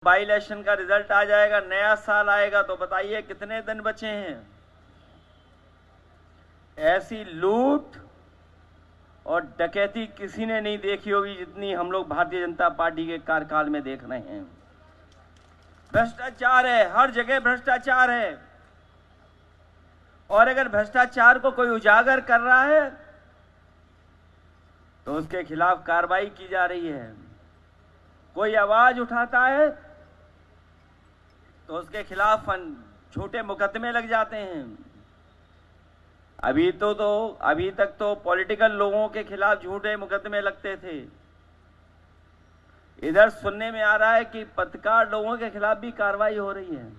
By election का result आ जाएगा, नया साल आएगा, तो बताइए कितने दिन बचे हैं। ऐसी लूट और डकैती किसी ने नहीं देखी होगी जितनी हम लोग भारतीय जनता पार्टी के कार्यकाल में देख रहे हैं। भ्रष्टाचार है, हर जगह भ्रष्टाचार है, और अगर भ्रष्टाचार को कोई उजागर कर रहा है तो उसके खिलाफ कार्रवाई की जा रही है। कोई आवाज उठाता है तो उसके खिलाफ छोटे मुकदमे लग जाते हैं। अभी तक तो पॉलिटिकल लोगों के खिलाफ झूठे मुकदमे लगते थे। इधर सुनने में आ रहा है कि पत्रकार लोगों के खिलाफ भी कार्रवाई हो रही है।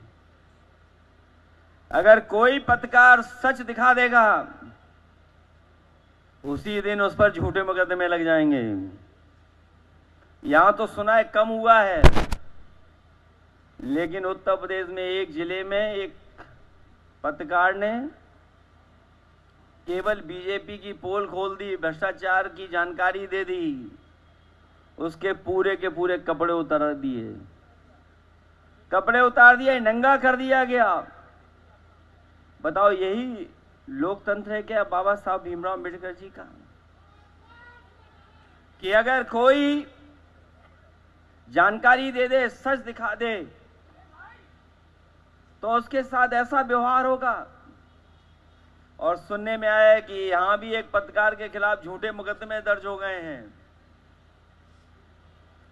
अगर कोई पत्रकार सच दिखा देगा उसी दिन उस पर झूठे मुकदमे लग जाएंगे। यहां तो सुना है कम हुआ है, लेकिन उत्तर प्रदेश में एक जिले में एक पत्रकार ने केवल बीजेपी की पोल खोल दी, भ्रष्टाचार की जानकारी दे दी, उसके पूरे के पूरे कपड़े उतार दिए, नंगा कर दिया गया। बताओ, यही लोकतंत्र है क्या बाबा साहब भीमराव अम्बेडकर जी का? कि अगर कोई जानकारी दे दे, सच दिखा दे, तो उसके साथ ऐसा व्यवहार होगा। और सुनने में आया है कि यहां भी एक पत्रकार के खिलाफ झूठे मुकदमे दर्ज हो गए हैं।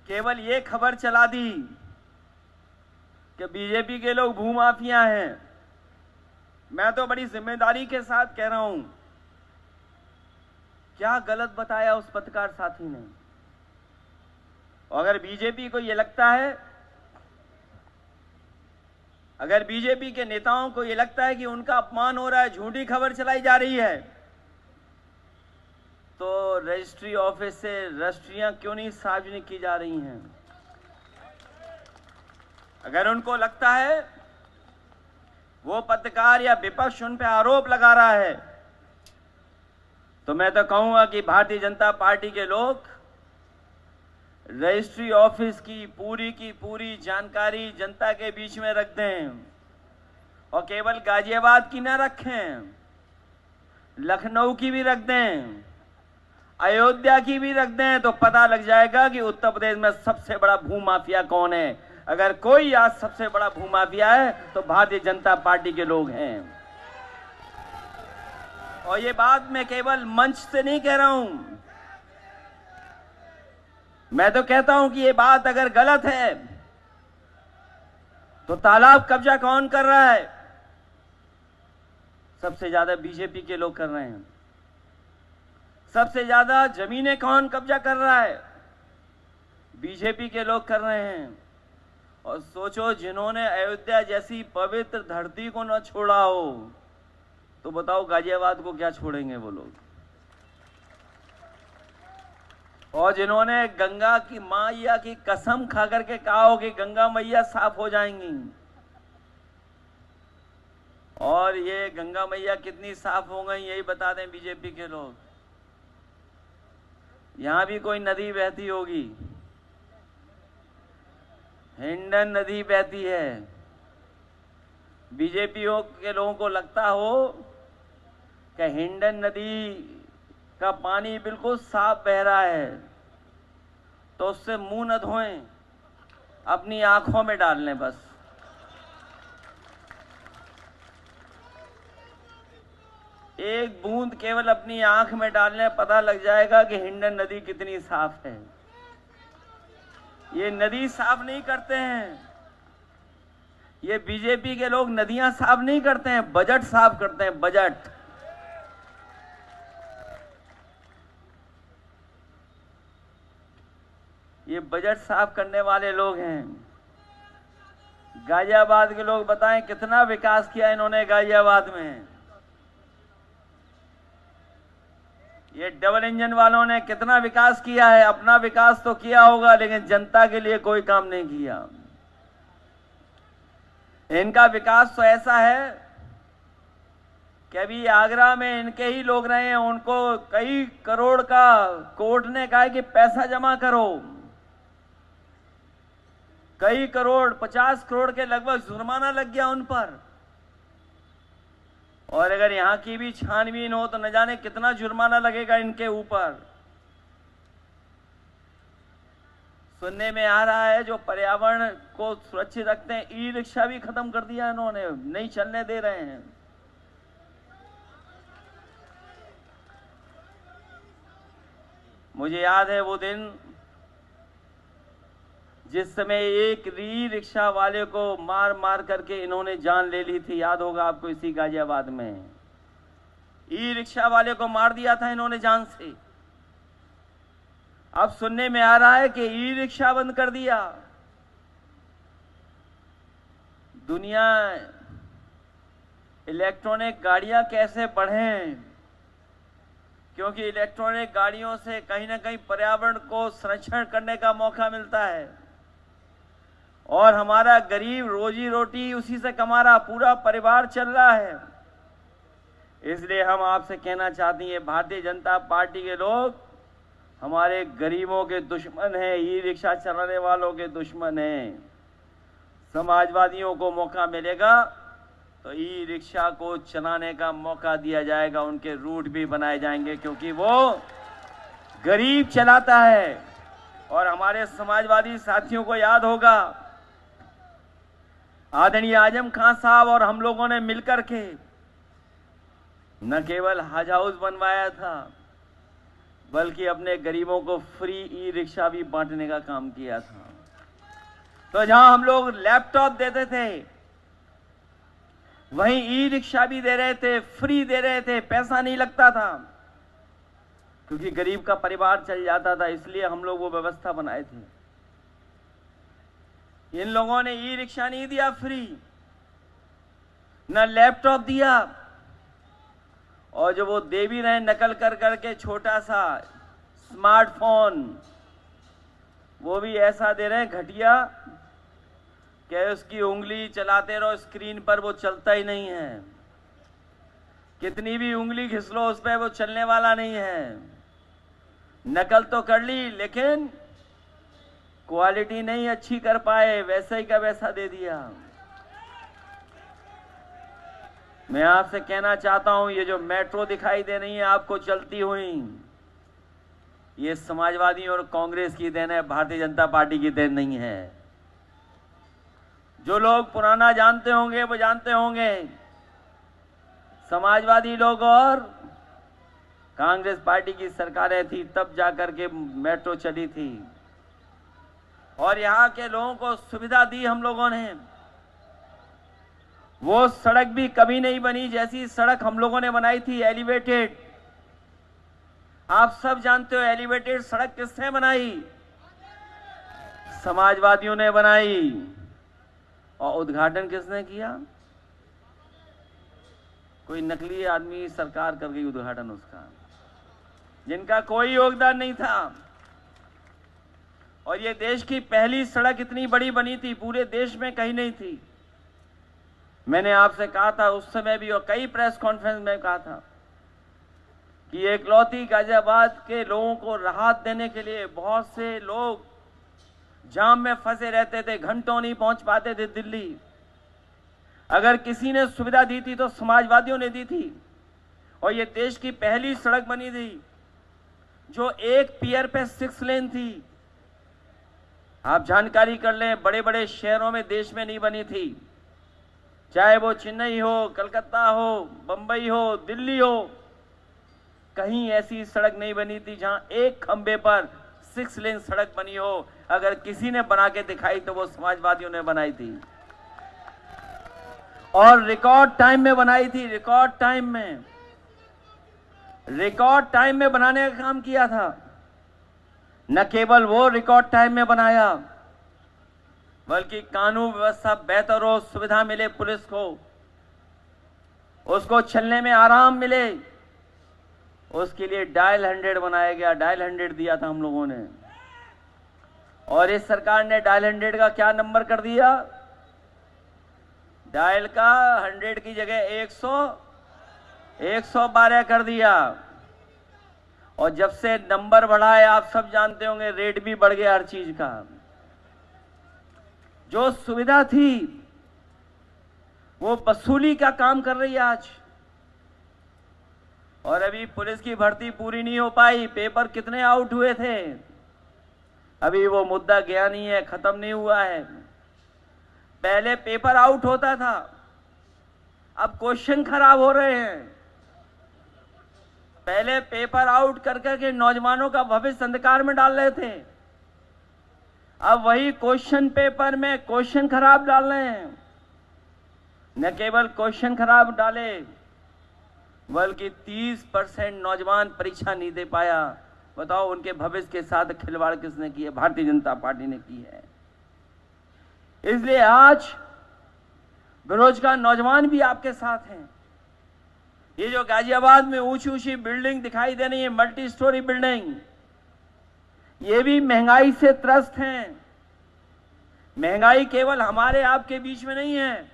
केवल ये खबर चला दी कि बीजेपी के लोग भूमाफिया हैं। मैं तो बड़ी जिम्मेदारी के साथ कह रहा हूं, क्या गलत बताया उस पत्रकार साथी ने? अगर बीजेपी को यह लगता है, अगर बीजेपी के नेताओं को यह लगता है कि उनका अपमान हो रहा है, झूठी खबर चलाई जा रही है, तो रजिस्ट्री ऑफिस से रजिस्ट्रियां क्यों नहीं सार्वजनिक की जा रही हैं? अगर उनको लगता है वो पत्रकार या विपक्ष उन पर आरोप लगा रहा है, तो मैं तो कहूंगा कि भारतीय जनता पार्टी के लोग रजिस्ट्री ऑफिस की पूरी जानकारी जनता के बीच में रख दें, और केवल गाजियाबाद की ना रखें, लखनऊ की भी रख दें, अयोध्या की भी रख दें, तो पता लग जाएगा कि उत्तर प्रदेश में सबसे बड़ा भूमाफिया कौन है। अगर कोई आज सबसे बड़ा भूमाफिया है तो भारतीय जनता पार्टी के लोग हैं। और ये बात मैं केवल मंच से नहीं कह रहा हूं, मैं तो कहता हूं कि ये बात अगर गलत है तो तालाब कब्जा कौन कर रहा है? सबसे ज्यादा बीजेपी के लोग कर रहे हैं। सबसे ज्यादा जमीनें कौन कब्जा कर रहा है? बीजेपी के लोग कर रहे हैं। और सोचो, जिन्होंने अयोध्या जैसी पवित्र धरती को न छोड़ा हो, तो बताओ गाजियाबाद को क्या छोड़ेंगे वो लोग? और जिन्होंने गंगा की मैया की कसम खा करके कहा हो कि गंगा मैया साफ हो जाएंगी, और ये गंगा मैया कितनी साफ हो गई यही बता दें बीजेपी के लोग। यहां भी कोई नदी बहती होगी, हिंडन नदी बहती है। बीजेपी के लोगों को लगता हो कि हिंडन नदी का पानी बिल्कुल साफ बह रहा है, तो उससे मुंह न धोएं, अपनी आंखों में डाल लें बस। एक बूंद केवल अपनी आंख में डालने, पता लग जाएगा कि हिंडन नदी कितनी साफ है। ये नदी साफ नहीं करते हैं, ये बीजेपी के लोग नदियां साफ नहीं करते हैं, बजट साफ करते हैं, बजट। ये बजट साफ करने वाले लोग हैं। गाजियाबाद के लोग बताएं कितना विकास किया इन्होंने गाजियाबाद में। ये डबल इंजन वालों ने कितना विकास किया है। अपना विकास तो किया होगा, लेकिन जनता के लिए कोई काम नहीं किया। इनका विकास तो ऐसा है कि अभी आगरा में इनके ही लोग रहे हैं, उनको कई करोड़ का कोर्ट ने कहा कि पैसा जमा करो, कई करोड़, 50 करोड़ के लगभग जुर्माना लग गया उन पर। और अगर यहां की भी छानबीन हो तो न जाने कितना जुर्माना लगेगा इनके ऊपर। सुनने में आ रहा है जो पर्यावरण को सुरक्षित रखते हैं, ई रिक्शा भी खत्म कर दिया इन्होंने, नहीं चलने दे रहे हैं। मुझे याद है वो दिन जिस समय एक ई रिक्शा वाले को मार मार करके इन्होंने जान ले ली थी, याद होगा आपको, इसी गाजियाबाद में ई रिक्शा वाले को मार दिया था इन्होंने जान से। अब सुनने में आ रहा है कि ई रिक्शा बंद कर दिया। दुनिया इलेक्ट्रॉनिक गाड़ियां कैसे बढ़ें, क्योंकि इलेक्ट्रॉनिक गाड़ियों से कहीं ना कहीं पर्यावरण को संरक्षण करने का मौका मिलता है और हमारा गरीब रोजी रोटी उसी से कमा रहा, पूरा परिवार चल रहा है। इसलिए हम आपसे कहना चाहते हैं, भारतीय जनता पार्टी के लोग हमारे गरीबों के दुश्मन हैं, ई रिक्शा चलाने वालों के दुश्मन हैं। समाजवादियों को मौका मिलेगा तो ई रिक्शा को चलाने का मौका दिया जाएगा, उनके रूट भी बनाए जाएंगे, क्योंकि वो गरीब चलाता है। और हमारे समाजवादी साथियों को याद होगा, आदरणीय आजम खान साहब और हम लोगों ने मिलकर के न केवल हज हाउस बनवाया था, बल्कि अपने गरीबों को फ्री ई रिक्शा भी बांटने का काम किया था। तो जहां हम लोग लैपटॉप देते थे, वहीं ई रिक्शा भी दे रहे थे, फ्री दे रहे थे, पैसा नहीं लगता था, क्योंकि गरीब का परिवार चल जाता था, इसलिए हम लोग वो व्यवस्था बनाए थे। इन लोगों ने ई रिक्शा नहीं दिया फ्री, न लैपटॉप दिया, और जो वो दे भी रहे नकल कर करके छोटा सा स्मार्टफोन, वो भी ऐसा दे रहे हैं घटिया कि उसकी उंगली चलाते रहो स्क्रीन पर, वो चलता ही नहीं है। कितनी भी उंगली घिस लो उस पर, वो चलने वाला नहीं है। नकल तो कर ली, लेकिन क्वालिटी नहीं अच्छी कर पाए, वैसा ही का वैसा दे दिया। मैं आपसे कहना चाहता हूं, ये जो मेट्रो दिखाई दे रही है आपको चलती हुई, ये समाजवादी और कांग्रेस की देन है, भारतीय जनता पार्टी की देन नहीं है। जो लोग पुराना जानते होंगे वो जानते होंगे, समाजवादी लोग और कांग्रेस पार्टी की सरकारें थी, तब जाकर के मेट्रो चली थी और यहां के लोगों को सुविधा दी हम लोगों ने। वो सड़क भी कभी नहीं बनी जैसी सड़क हम लोगों ने बनाई थी, एलिवेटेड। आप सब जानते हो एलिवेटेड सड़क किसने बनाई? समाजवादियों ने बनाई। और उद्घाटन किसने किया? कोई नकली आदमी सरकार कर गई उद्घाटन उसका, जिनका कोई योगदान नहीं था। और ये देश की पहली सड़क इतनी बड़ी बनी थी, पूरे देश में कहीं नहीं थी। मैंने आपसे कहा था उस समय भी और कई प्रेस कॉन्फ्रेंस में कहा था कि एकलौती गाजियाबाद के लोगों को राहत देने के लिए बहुत से लोग जाम में फंसे रहते थे, घंटों नहीं पहुंच पाते थे दिल्ली। अगर किसी ने सुविधा दी थी तो समाजवादियों ने दी थी। और ये देश की पहली सड़क बनी थी जो एक पियर पे 6 लेन थी। आप जानकारी कर लें, बड़े बड़े शहरों में देश में नहीं बनी थी, चाहे वो चेन्नई हो, कलकत्ता हो, बंबई हो, दिल्ली हो, कहीं ऐसी सड़क नहीं बनी थी जहां एक खंबे पर 6 लेन सड़क बनी हो। अगर किसी ने बना के दिखाई तो वो समाजवादियों ने बनाई थी, और रिकॉर्ड टाइम में बनाई थी। रिकॉर्ड टाइम में बनाने का काम किया था। न केवल वो रिकॉर्ड टाइम में बनाया, बल्कि कानून व्यवस्था बेहतर हो, सुविधा मिले पुलिस को, उसको चलने में आराम मिले, उसके लिए डायल 100 बनाया गया। डायल 100 दिया था हम लोगों ने, और इस सरकार ने डायल 100 का क्या नंबर कर दिया? डायल का 100 की जगह 112 कर दिया। और जब से नंबर बढ़ा है, आप सब जानते होंगे, रेट भी बढ़ गया हर चीज का। जो सुविधा थी वो वसूली का काम कर रही है आज। और अभी पुलिस की भर्ती पूरी नहीं हो पाई, पेपर कितने आउट हुए थे, अभी वो मुद्दा गया नहीं है, खत्म नहीं हुआ है। पहले पेपर आउट होता था, अब क्वेश्चन खराब हो रहे हैं। पहले पेपर आउट कर करके नौजवानों का भविष्य अंधकार में डाल रहे थे, अब वही क्वेश्चन पेपर में क्वेश्चन खराब डाल रहे हैं। न केवल क्वेश्चन खराब डाले, बल्कि 30% नौजवान परीक्षा नहीं दे पाया। बताओ उनके भविष्य के साथ खिलवाड़ किसने की है? भारतीय जनता पार्टी ने की है। इसलिए आज बेरोजगार नौजवान भी आपके साथ हैं। ये जो गाजियाबाद में ऊंची ऊंची बिल्डिंग दिखाई दे रही है, मल्टी स्टोरी बिल्डिंग, ये भी महंगाई से त्रस्त हैं। महंगाई केवल हमारे आपके बीच में नहीं है,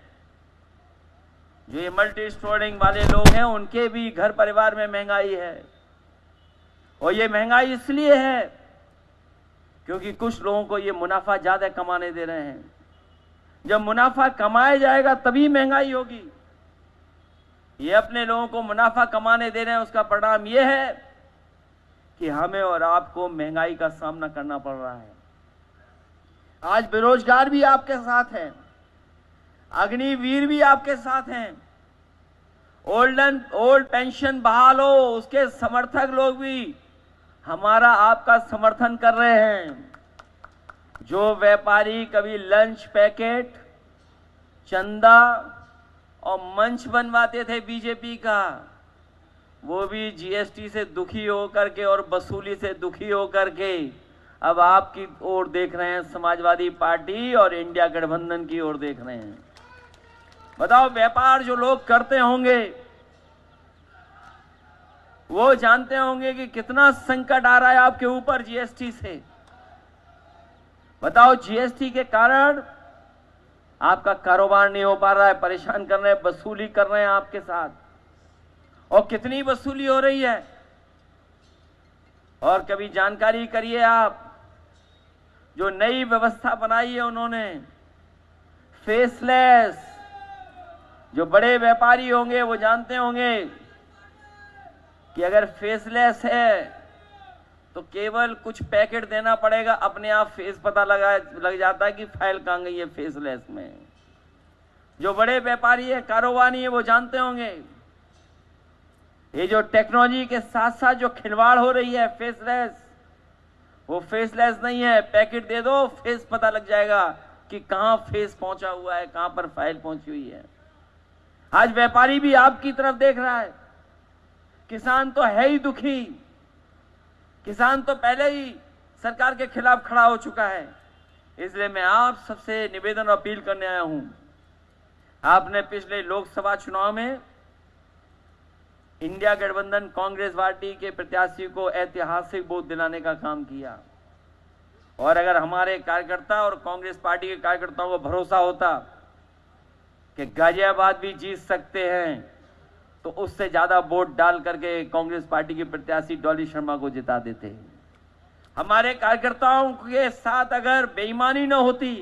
जो ये मल्टी स्टोरिंग वाले लोग हैं उनके भी घर परिवार में महंगाई है। और ये महंगाई इसलिए है क्योंकि कुछ लोगों को ये मुनाफा ज्यादा कमाने दे रहे हैं। जब मुनाफा कमाया जाएगा तभी महंगाई होगी। ये अपने लोगों को मुनाफा कमाने दे रहे हैं, उसका परिणाम ये है कि हमें और आपको महंगाई का सामना करना पड़ रहा है। आज बेरोजगार भी आपके साथ हैं, अग्निवीर भी आपके साथ हैं, ओल्ड पेंशन बहाल हो उसके समर्थक लोग भी हमारा आपका समर्थन कर रहे हैं। जो व्यापारी कभी लंच पैकेट, चंदा और मंच बनवाते थे बीजेपी का, वो भी जीएसटी से दुखी होकर के और वसूली से दुखी होकर के अब आपकी ओर देख रहे हैं, समाजवादी पार्टी और इंडिया गठबंधन की ओर देख रहे हैं। बताओ, व्यापार जो लोग करते होंगे वो जानते होंगे कि कितना संकट आ रहा है आपके ऊपर जीएसटी से। बताओ, जीएसटी के कारण आपका कारोबार नहीं हो पा रहा है, परेशान कर रहे हैं, वसूली कर रहे हैं आपके साथ। और कितनी वसूली हो रही है? और कभी जानकारी करिए आप, जो नई व्यवस्था बनाई है उन्होंने फेसलेस, जो बड़े व्यापारी होंगे वो जानते होंगे कि अगर फेसलेस है तो केवल कुछ पैकेट देना पड़ेगा, अपने आप फेस पता लग जाता है कि फाइल कहां गई है फेसलेस में। जो बड़े व्यापारी है, कारोबारी है, वो जानते होंगे ये जो टेक्नोलॉजी के साथ साथ जो खिलवाड़ हो रही है फेसलेस, वो फेसलेस नहीं है। पैकेट दे दो, फेस पता लग जाएगा कि कहां फेस पहुंचा हुआ है, कहां पर फाइल पहुंची हुई है। आज व्यापारी भी आपकी तरफ देख रहा है। किसान तो है ही दुखी, किसान तो पहले ही सरकार के खिलाफ खड़ा हो चुका है। इसलिए मैं आप सबसे निवेदन और अपील करने आया हूं। आपने पिछले लोकसभा चुनाव में इंडिया गठबंधन कांग्रेस पार्टी के प्रत्याशी को ऐतिहासिक वोट दिलाने का काम किया। और अगर हमारे कार्यकर्ता और कांग्रेस पार्टी के कार्यकर्ताओं को भरोसा होता कि गाजियाबाद भी जीत सकते हैं, तो उससे ज्यादा वोट डाल करके कांग्रेस पार्टी के प्रत्याशी डॉली शर्मा को जिता देते। हमारे कार्यकर्ताओं के साथ अगर बेईमानी न होती,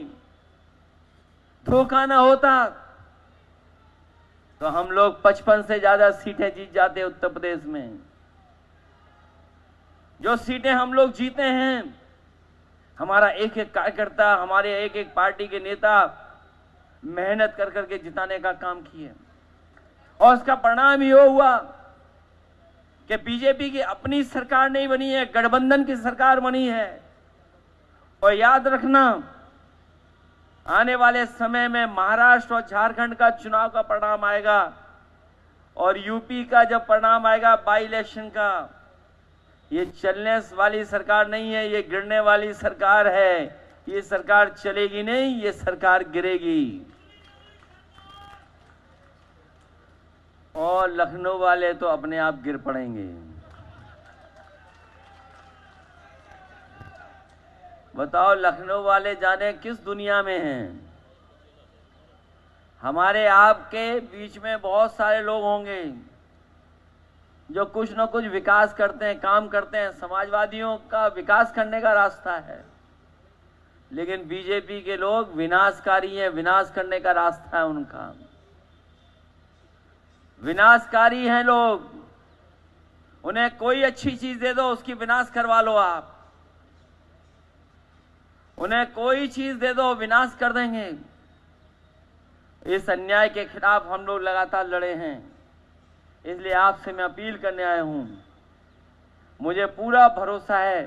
धोखा न होता, तो हम लोग 55 से ज्यादा सीटें जीत जाते उत्तर प्रदेश में। जो सीटें हम लोग जीते हैं, हमारा एक एक कार्यकर्ता, हमारे एक एक पार्टी के नेता मेहनत कर करके जिताने का काम किए। और उसका परिणाम ये हुआ कि बीजेपी की अपनी सरकार नहीं बनी है, गठबंधन की सरकार बनी है। और याद रखना, आने वाले समय में महाराष्ट्र और झारखंड का चुनाव का परिणाम आएगा और यूपी का जब परिणाम आएगा बाई इलेक्शन का, ये चलने वाली सरकार नहीं है, ये गिरने वाली सरकार है। ये सरकार चलेगी नहीं, ये सरकार गिरेगी। और लखनऊ वाले तो अपने आप गिर पड़ेंगे। बताओ, लखनऊ वाले जाने किस दुनिया में हैं। हमारे आपके बीच में बहुत सारे लोग होंगे जो कुछ न कुछ विकास करते हैं, काम करते हैं। समाजवादियों का विकास करने का रास्ता है, लेकिन बीजेपी के लोग विनाशकारी हैं, विनाश करने का रास्ता है उनका। विनाशकारी हैं लोग, उन्हें कोई अच्छी चीज दे दो उसकी विनाश करवा लो आप, उन्हें कोई चीज दे दो विनाश कर देंगे। इस अन्याय के खिलाफ हम लोग लगातार लड़े हैं, इसलिए आपसे मैं अपील करने आया हूं। मुझे पूरा भरोसा है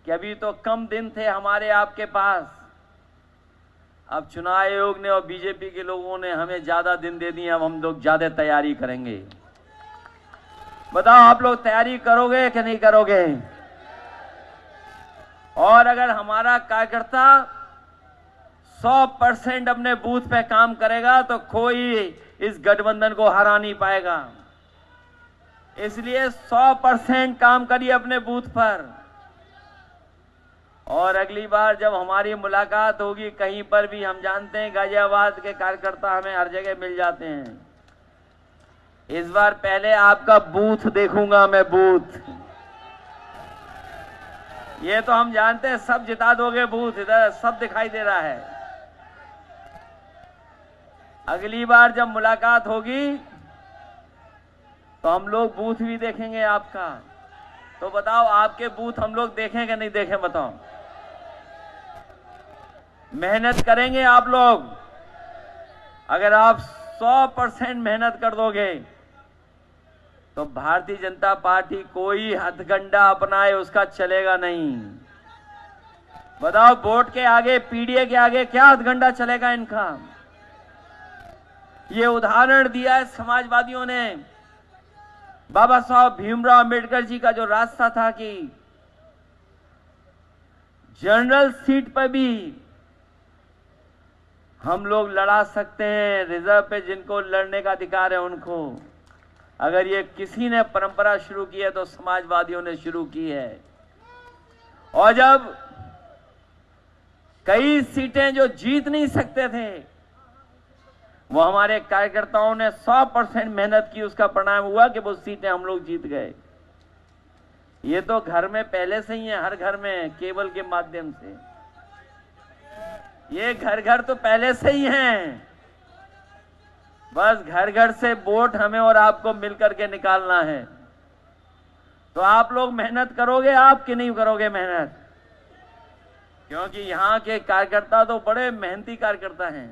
कि अभी तो कम दिन थे हमारे आपके पास, अब चुनाव आयोग ने और बीजेपी के लोगों ने हमें ज्यादा दिन दे दिए। अब हम लोग ज्यादा तैयारी करेंगे। बताओ आप लोग तैयारी करोगे कि नहीं करोगे? और अगर हमारा कार्यकर्ता 100% अपने बूथ पे काम करेगा तो कोई इस गठबंधन को हरा नहीं पाएगा। इसलिए 100% काम करिए अपने बूथ पर। और अगली बार जब हमारी मुलाकात होगी कहीं पर भी, हम जानते हैं गाजियाबाद के कार्यकर्ता हमें हर जगह मिल जाते हैं, इस बार पहले आपका बूथ देखूंगा मैं, बूथ। ये तो हम जानते हैं सब जिता दोगे बूथ, इधर सब दिखाई दे रहा है। अगली बार जब मुलाकात होगी तो हम लोग बूथ भी देखेंगे आपका। तो बताओ आपके बूथ हम लोग देखें कि नहीं देखें? बताओ। मेहनत करेंगे आप लोग। अगर आप 100% मेहनत कर दोगे तो भारतीय जनता पार्टी कोई हथकंडा अपनाए उसका चलेगा नहीं। बताओ वोट के आगे, पीडीए के आगे क्या हथकंडा चलेगा इनका? ये उदाहरण दिया है समाजवादियों ने। बाबा साहब भीमराव अंबेडकर जी का जो रास्ता था कि जनरल सीट पर भी हम लोग लड़ा सकते हैं, रिजर्व पे जिनको लड़ने का अधिकार है उनको। अगर ये किसी ने परंपरा शुरू की है तो समाजवादियों ने शुरू की है। और जब कई सीटें जो जीत नहीं सकते थे, वो हमारे कार्यकर्ताओं ने 100% मेहनत की, उसका परिणाम हुआ कि वो सीटें हम लोग जीत गए। ये तो घर में पहले से ही है, हर घर में केबल के माध्यम से ये घर घर तो पहले से ही हैं। बस घर घर से वोट हमें और आपको मिलकर के निकालना है। तो आप लोग मेहनत करोगे आप कि नहीं करोगे मेहनत? क्योंकि यहाँ के कार्यकर्ता तो बड़े मेहनती कार्यकर्ता हैं।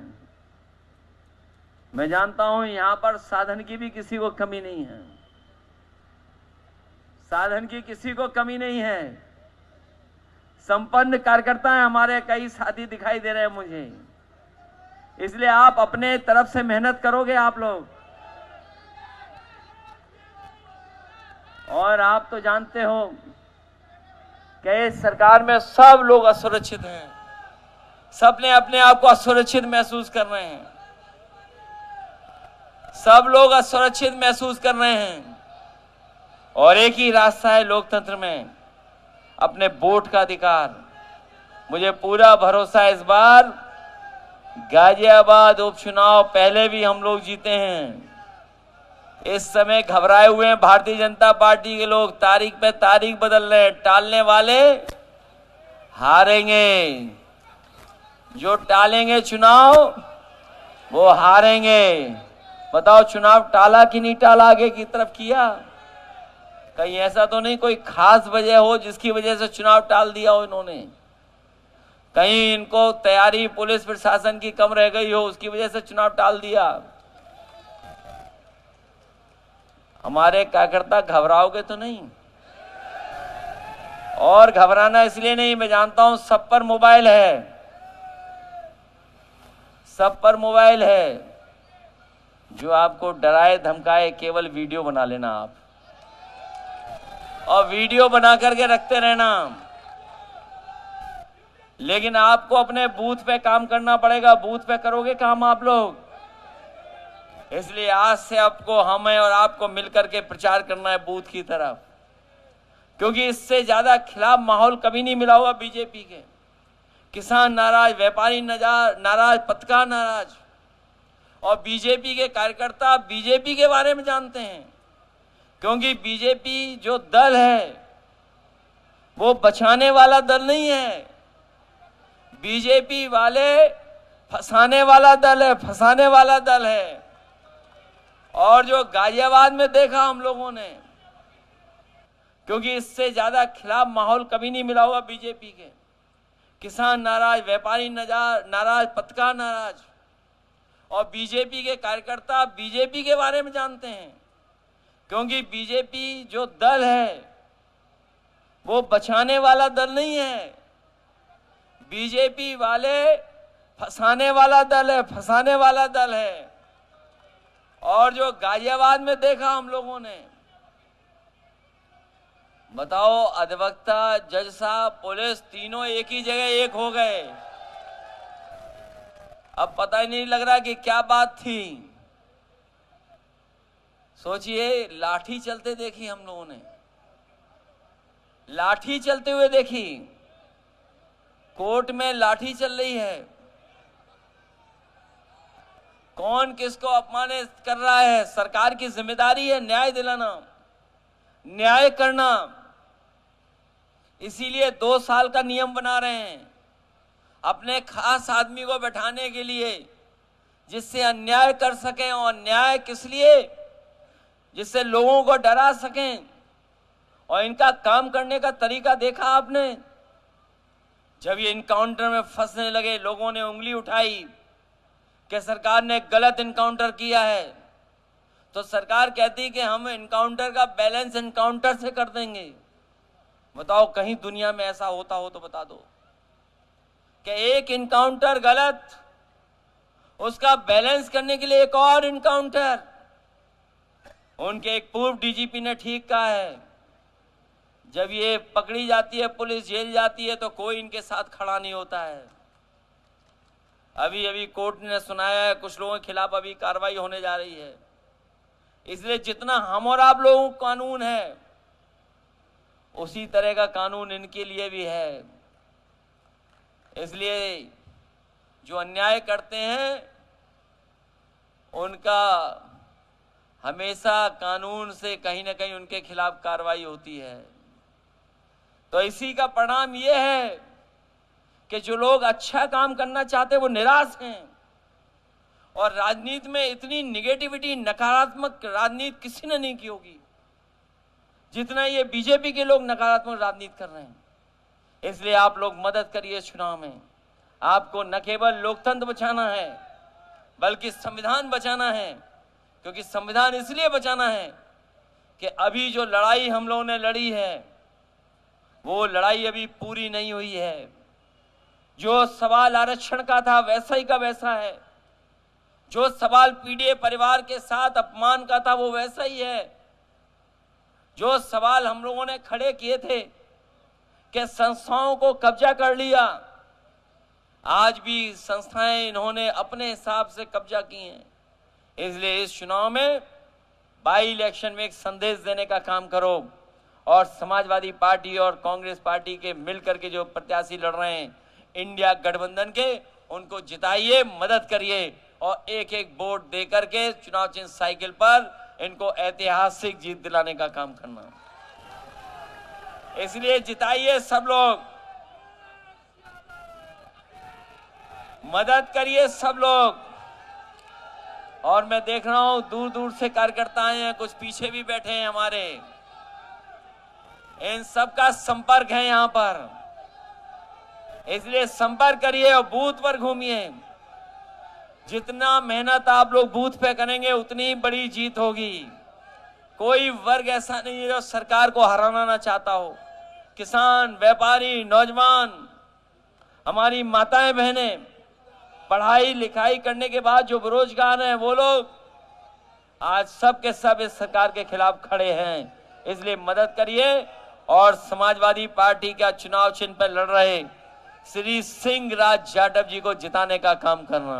मैं जानता हूं यहां पर साधन की भी किसी को कमी नहीं है, साधन की किसी को कमी नहीं है। संपन्न कार्यकर्ता हैं हमारे, कई साथी दिखाई दे रहे हैं मुझे। इसलिए आप अपने तरफ से मेहनत करोगे आप लोग। और आप तो जानते हो कि सरकार में सब लोग असुरक्षित हैं, सबने अपने आप को असुरक्षित महसूस कर रहे हैं, सब लोग असुरक्षित महसूस कर रहे हैं। और एक ही रास्ता है लोकतंत्र में, अपने वोट का अधिकार। मुझे पूरा भरोसा है इस बार गाजियाबाद उपचुनाव पहले भी हम लोग जीते हैं। इस समय घबराए हुए हैं भारतीय जनता पार्टी के लोग, तारीख पे तारीख बदल रहे हैं। टालने वाले हारेंगे, जो टालेंगे चुनाव वो हारेंगे। बताओ चुनाव टाला कि नहीं टाला, आगे की तरफ किया? कहीं ऐसा तो नहीं कोई खास वजह हो जिसकी वजह से चुनाव टाल दिया हो इन्होंने? कहीं इनको तैयारी पुलिस प्रशासन की कम रह गई हो, उसकी वजह से चुनाव टाल दिया? हमारे कार्यकर्ता घबराओगे तो नहीं? और घबराना इसलिए नहीं, मैं जानता हूं सब पर मोबाइल है, सब पर मोबाइल है। जो आपको डराए धमकाए केवल वीडियो बना लेना आप, और वीडियो बना करके रखते रहना। लेकिन आपको अपने बूथ पे काम करना पड़ेगा। बूथ पे करोगे काम आप लोग? इसलिए आज से आपको, हमें और आपको मिलकर के प्रचार करना है बूथ की तरफ, क्योंकि इससे ज्यादा खिलाफ माहौल कभी नहीं मिला होगा बीजेपी के। किसान नाराज, व्यापारी नाराज, पत्रकार नाराज, और बीजेपी के कार्यकर्ता बीजेपी के बारे में जानते हैं, क्योंकि बीजेपी जो दल है वो बचाने वाला दल नहीं है, बीजेपी वाले फंसाने वाला दल है, फंसाने वाला दल है। और जो गाजियाबाद में देखा हम लोगों ने, क्योंकि इससे ज्यादा खिलाफ माहौल कभी नहीं मिला हुआ बीजेपी के। किसान नाराज, व्यापारी नाराज, पत्रकार नाराज, और बीजेपी के कार्यकर्ता बीजेपी के बारे में जानते हैं, क्योंकि बीजेपी जो दल है वो बचाने वाला दल नहीं है। बीजेपी वाले फंसाने वाला दल है, फंसाने वाला दल है। और जो गाजियाबाद में देखा हम लोगों ने, बताओ, अधिवक्ता, जज साहब, पुलिस तीनों एक ही जगह एक हो गए। अब पता ही नहीं लग रहा कि क्या बात थी। सोचिए, लाठी चलते देखी हम लोगों ने, लाठी चलते हुए देखी। कोर्ट में लाठी चल रही है। कौन किसको अपमानित कर रहा है? सरकार की जिम्मेदारी है न्याय दिलाना, न्याय करना। इसीलिए 2 साल का नियम बना रहे हैं, अपने खास आदमी को बैठाने के लिए, जिससे अन्याय कर सकें। और न्याय किस लिए? जिससे लोगों को डरा सकें। और इनका काम करने का तरीका देखा आपने। जब ये इनकाउंटर में फंसने लगे, लोगों ने उंगली उठाई कि सरकार ने गलत इनकाउंटर किया है, तो सरकार कहती कि हम इनकाउंटर का बैलेंस इनकाउंटर से कर देंगे। बताओ, कहीं दुनिया में ऐसा होता हो तो बता दो कि एक इनकाउंटर गलत, उसका बैलेंस करने के लिए एक और इनकाउंटर। उनके एक पूर्व डीजीपी ने ठीक कहा है, जब ये पकड़ी जाती है, पुलिस जेल जाती है, तो कोई इनके साथ खड़ा नहीं होता है। अभी अभी कोर्ट ने सुनाया है, कुछ लोगों के खिलाफ अभी कार्रवाई होने जा रही है। इसलिए जितना हम और आप लोगों का कानून है, उसी तरह का कानून इनके लिए भी है। इसलिए जो अन्याय करते हैं, उनका हमेशा कानून से कहीं ना कहीं उनके खिलाफ कार्रवाई होती है। तो इसी का परिणाम यह है कि जो लोग अच्छा काम करना चाहते हैं वो निराश हैं। और राजनीति में इतनी निगेटिविटी, नकारात्मक राजनीति किसी ने नहीं की होगी जितना ये बीजेपी के लोग नकारात्मक राजनीति कर रहे हैं। इसलिए आप लोग मदद करिए चुनाव में। आपको न केवल लोकतंत्र बचाना है, बल्कि संविधान बचाना है। क्योंकि संविधान इसलिए बचाना है कि अभी जो लड़ाई हम लोगों ने लड़ी है, वो लड़ाई अभी पूरी नहीं हुई है। जो सवाल आरक्षण का था, वैसा ही का वैसा है। जो सवाल पीड़ित परिवार के साथ अपमान का था, वो वैसा ही है। जो सवाल हम लोगों ने खड़े किए थे कि संस्थाओं को कब्जा कर लिया, आज भी संस्थाएं इन्होंने अपने हिसाब से कब्जा की हैं। इसलिए इस चुनाव में, बाई इलेक्शन में एक संदेश देने का काम करो। और समाजवादी पार्टी और कांग्रेस पार्टी के मिलकर के जो प्रत्याशी लड़ रहे हैं इंडिया गठबंधन के, उनको जिताइए, मदद करिए और एक एक वोट देकर के चुनाव चिन्ह साइकिल पर इनको ऐतिहासिक जीत दिलाने का काम करना। इसलिए जिताइए सब लोग, मदद करिए सब लोग। और मैं देख रहा हूं दूर दूर से कार्यकर्ता आए हैं, कुछ पीछे भी बैठे हैं हमारे। इन सबका संपर्क है यहां पर, इसलिए संपर्क करिए और बूथ पर घूमिए। जितना मेहनत आप लोग बूथ पे करेंगे, उतनी बड़ी जीत होगी। कोई वर्ग ऐसा नहीं है जो सरकार को हराना ना चाहता हो। किसान, व्यापारी, नौजवान, हमारी माताएं बहनें, पढ़ाई लिखाई करने के बाद जो बेरोजगार हैं, वो लोग आज सब के सब इस सरकार के खिलाफ खड़े हैं। इसलिए मदद करिए और समाजवादी पार्टी का चुनाव चिन्ह पर लड़ रहे श्री सिंह राज यादव जी को जिताने का काम करना।